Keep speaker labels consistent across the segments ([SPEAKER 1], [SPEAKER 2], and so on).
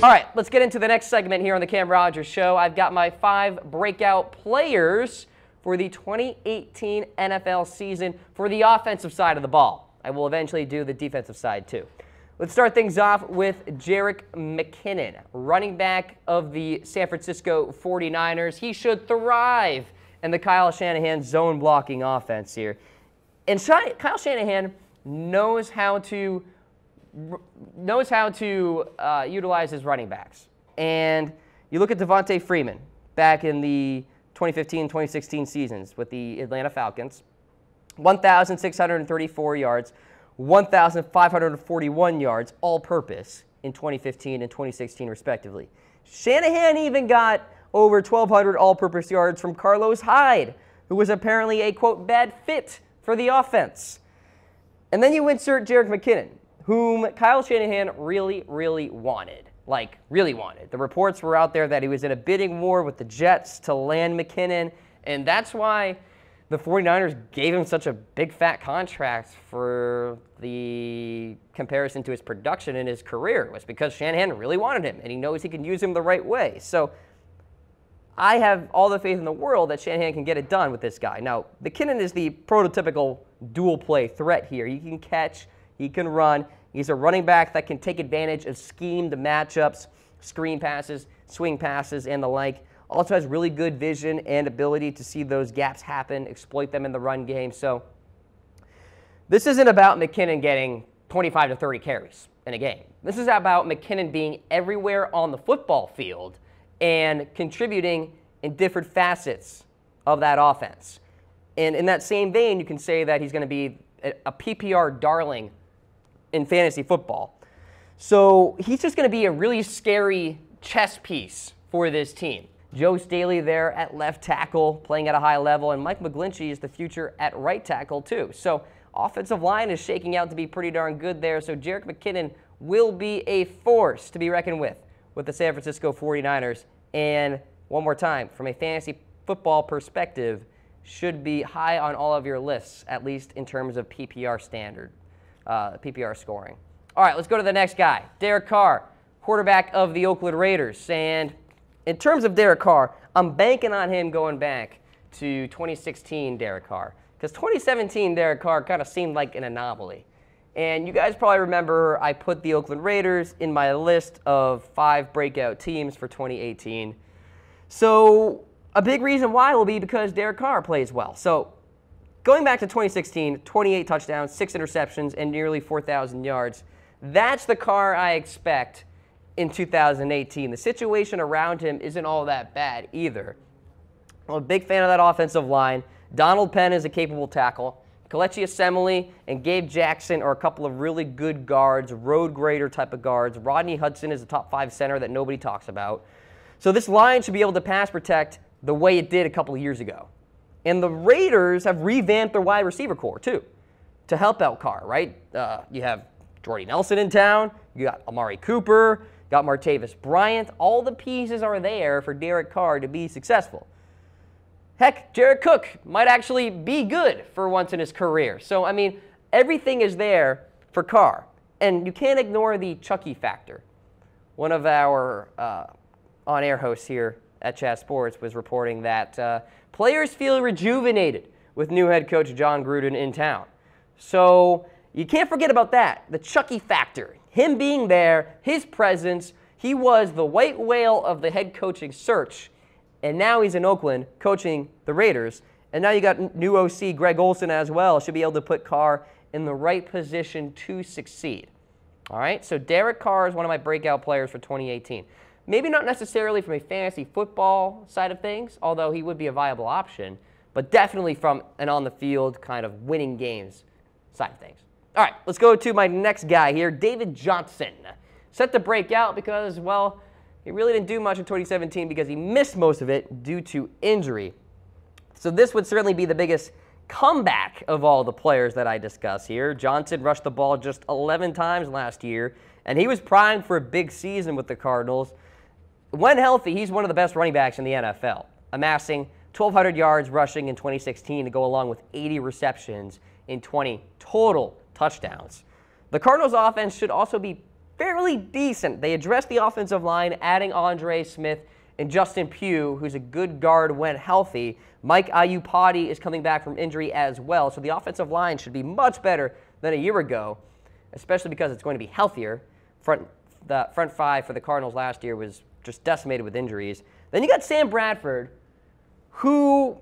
[SPEAKER 1] All right, let's get into the next segment here on the Cam Rogers Show. I've got my 5 breakout players for the 2018 NFL season for the offensive side of the ball. I will eventually do the defensive side too. Let's start things off with Jerick McKinnon, running back of the San Francisco 49ers. He should thrive in the Kyle Shanahan zone blocking offense here. And Kyle Shanahan knows how to utilize his running backs. And you look at Devontae Freeman back in the 2015-2016 seasons with the Atlanta Falcons, 1,634 yards, 1,541 yards all-purpose in 2015 and 2016 respectively. Shanahan even got over 1,200 all-purpose yards from Carlos Hyde, who was apparently a, quote, bad fit for the offense. And then you insert Jerick McKinnon, whom Kyle Shanahan really, really wanted. Like, really wanted. The reports were out there that he was in a bidding war with the Jets to land McKinnon, and that's why the 49ers gave him such a big, fat contract for the comparison to his production in his career. It was because Shanahan really wanted him, and he knows he can use him the right way. So I have all the faith in the world that Shanahan can get it done with this guy. Now, McKinnon is the prototypical dual-play threat here. He can catch, he can run. He's a running back that can take advantage of schemed matchups, screen passes, swing passes, and the like. Also has really good vision and ability to see those gaps happen, exploit them in the run game. So this isn't about McKinnon getting 25 to 30 carries in a game. This is about McKinnon being everywhere on the football field and contributing in different facets of that offense. And in that same vein, you can say that he's going to be a PPR darling in fantasy football. So he's just going to be a really scary chess piece for this team. Joe Staley there at left tackle, playing at a high level, and Mike McGlinchey is the future at right tackle too. So offensive line is shaking out to be pretty darn good there. So Jerick McKinnon will be a force to be reckoned with the San Francisco 49ers. And one more time, from a fantasy football perspective, should be high on all of your lists, at least in terms of PPR standard, PPR scoring. All right, let's go to the next guy, Derek Carr, quarterback of the Oakland Raiders. And in terms of Derek Carr, I'm banking on him going back to 2016 Derek Carr, because 2017 Derek Carr kind of seemed like an anomaly. And you guys probably remember I put the Oakland Raiders in my list of 5 breakout teams for 2018. So a big reason why will be because Derek Carr plays well. So going back to 2016, 28 touchdowns, 6 interceptions, and nearly 4,000 yards. That's the Carr I expect in 2018. The situation around him isn't all that bad either. I'm a big fan of that offensive line. Donald Penn is a capable tackle. Kelechi Osemele and Gabe Jackson are a couple of really good guards, road grader type of guards. Rodney Hudson is a top 5 center that nobody talks about. So this line should be able to pass protect the way it did a couple of years ago. And the Raiders have revamped their wide receiver core too to help out Carr, right? You have Jordy Nelson in town. You got Amari Cooper. Got Martavis Bryant. All the pieces are there for Derek Carr to be successful. Heck, Jared Cook might actually be good for once in his career. So, I mean, everything is there for Carr. And you can't ignore the Chucky factor. One of our on-air hosts here at Chat Sports was reporting that players feel rejuvenated with new head coach John Gruden in town. So you can't forget about that, the Chucky factor. Him being there, his presence, he was the white whale of the head coaching search. And now he's in Oakland coaching the Raiders. And now you got new OC Greg Olson as well. Should be able to put Carr in the right position to succeed. All right, so Derek Carr is one of my breakout players for 2018. Maybe not necessarily from a fantasy football side of things, although he would be a viable option, but definitely from an on-the-field kind of winning games side of things. All right, let's go to my next guy here, David Johnson. Set to break out because, well, he really didn't do much in 2017 because he missed most of it due to injury. So this would certainly be the biggest comeback of all the players that I discuss here. Johnson rushed the ball just 11 times last year, and he was primed for a big season with the Cardinals. When healthy, he's one of the best running backs in the NFL, amassing 1,200 yards rushing in 2016 to go along with 80 receptions in 20 total touchdowns. The Cardinals offense should also be fairly decent. They addressed the offensive line, adding Andre Smith and Justin Pugh, who's a good guard when healthy. Mike Iupati is coming back from injury as well, so the offensive line should be much better than a year ago, especially because it's going to be healthier. The front five for the Cardinals last year was just decimated with injuries. Then you got Sam Bradford, who,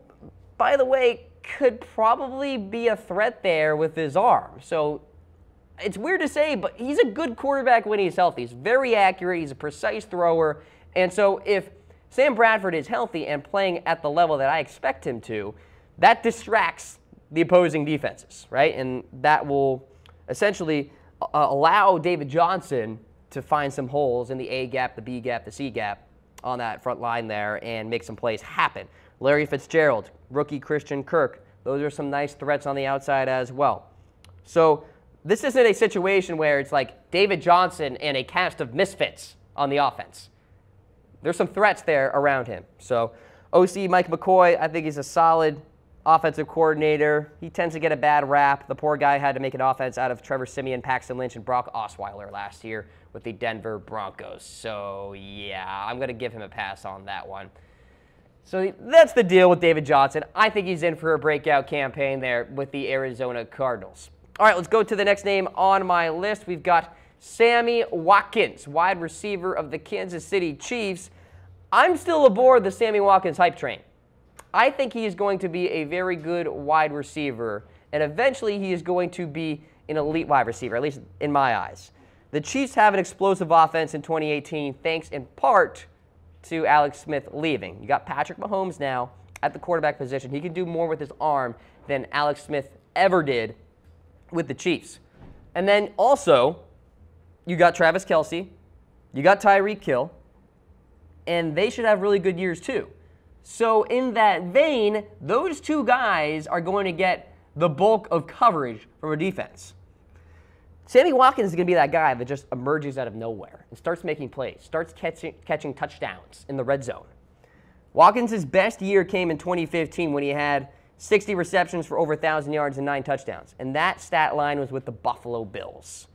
[SPEAKER 1] by the way, could probably be a threat there with his arm. So it's weird to say, but he's a good quarterback when he's healthy. He's very accurate. He's a precise thrower. And so if Sam Bradford is healthy and playing at the level that I expect him to, that distracts the opposing defenses, right? And that will essentially allow David Johnson to find some holes in the A gap, the B gap, the C gap on that front line there and make some plays happen. Larry Fitzgerald, rookie Christian Kirk, those are some nice threats on the outside as well. So this isn't a situation where it's like David Johnson and a cast of misfits on the offense. There's some threats there around him. So OC Mike McCoy, I think he's a solid offensive coordinator. He tends to get a bad rap. The poor guy had to make an offense out of Trevor Siemian, Paxton Lynch, and Brock Osweiler last year with the Denver Broncos. So, yeah, I'm going to give him a pass on that one. So that's the deal with David Johnson. I think he's in for a breakout campaign there with the Arizona Cardinals. All right, let's go to the next name on my list. We've got Sammy Watkins, wide receiver of the Kansas City Chiefs. I'm still aboard the Sammy Watkins hype train. I think he is going to be a very good wide receiver, and eventually he is going to be an elite wide receiver, at least in my eyes. The Chiefs have an explosive offense in 2018, thanks in part to Alex Smith leaving. You got Patrick Mahomes now at the quarterback position. He can do more with his arm than Alex Smith ever did with the Chiefs. And then also, you got Travis Kelce, you got Tyreek Hill, and they should have really good years too. So in that vein, those two guys are going to get the bulk of coverage from a defense. Sammy Watkins is going to be that guy that just emerges out of nowhere and starts making plays, starts catching touchdowns in the red zone. Watkins' best year came in 2015 when he had 60 receptions for over 1,000 yards and 9 touchdowns. And that stat line was with the Buffalo Bills.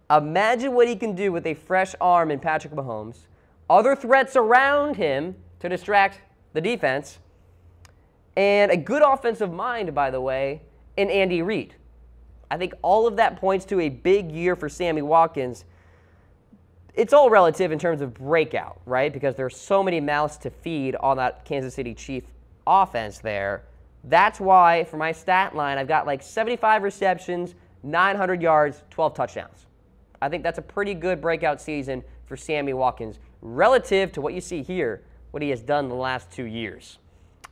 [SPEAKER 1] Imagine what he can do with a fresh arm in Patrick Mahomes, other threats around him to distract the defense, and a good offensive mind, by the way, in Andy Reid. I think all of that points to a big year for Sammy Watkins. It's all relative in terms of breakout, right? Because there are so many mouths to feed on that Kansas City Chief offense there. That's why, for my stat line, I've got like 75 receptions, 900 yards, 12 touchdowns. I think that's a pretty good breakout season for Sammy Watkins relative to what you see here, what he has done the last 2 years.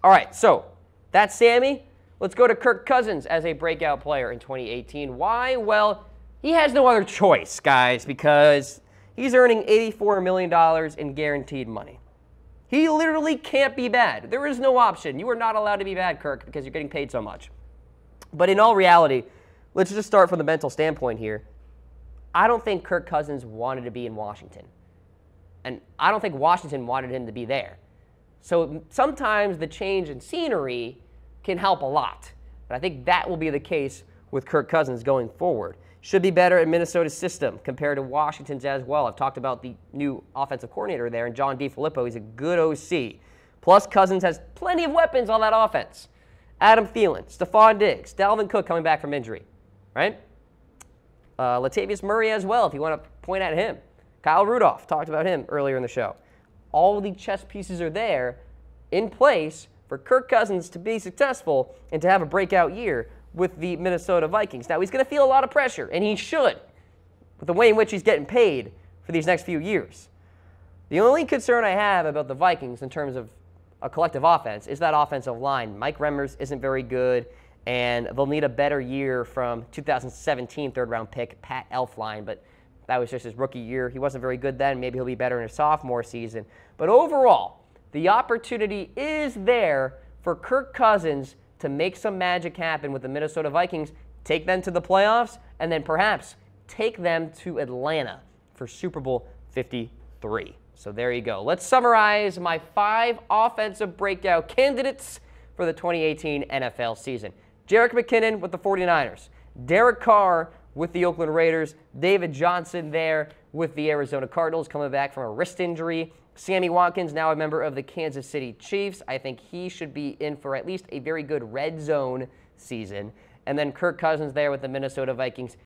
[SPEAKER 1] All right, so that's Sammy. Let's go to Kirk Cousins as a breakout player in 2018. Why? Well, he has no other choice, guys, because he's earning $84 million in guaranteed money. He literally can't be bad. There is no option. You are not allowed to be bad, Kirk, because you're getting paid so much. But in all reality, let's just start from the mental standpoint here. I don't think Kirk Cousins wanted to be in Washington. And I don't think Washington wanted him to be there. So sometimes the change in scenery can help a lot. But I think that will be the case with Kirk Cousins going forward. Should be better at Minnesota's system compared to Washington's as well. I've talked about the new offensive coordinator there, and John DeFilippo. He's a good OC. Plus, Cousins has plenty of weapons on that offense. Adam Thielen, Stephon Diggs, Dalvin Cook coming back from injury, right? Latavius Murray as well, if you want to point at him. Kyle Rudolph, talked about him earlier in the show. All of the chess pieces are there in place for Kirk Cousins to be successful and to have a breakout year with the Minnesota Vikings. Now, he's going to feel a lot of pressure, and he should, with the way in which he's getting paid for these next few years. The only concern I have about the Vikings in terms of a collective offense is that offensive line. Mike Remmers isn't very good, and they'll need a better year from 2017 third-round pick Pat Elflein, but that was just his rookie year. He wasn't very good then. Maybe he'll be better in his sophomore season. But overall, the opportunity is there for Kirk Cousins to make some magic happen with the Minnesota Vikings, take them to the playoffs, and then perhaps take them to Atlanta for Super Bowl 53. So there you go. Let's summarize my 5 offensive breakout candidates for the 2018 NFL season. Jerick McKinnon with the 49ers. Derek Carr with the Oakland Raiders. David Johnson there with the Arizona Cardinals, coming back from a wrist injury. Sammy Watkins, now a member of the Kansas City Chiefs. I think he should be in for at least a very good red zone season. And then Kirk Cousins there with the Minnesota Vikings.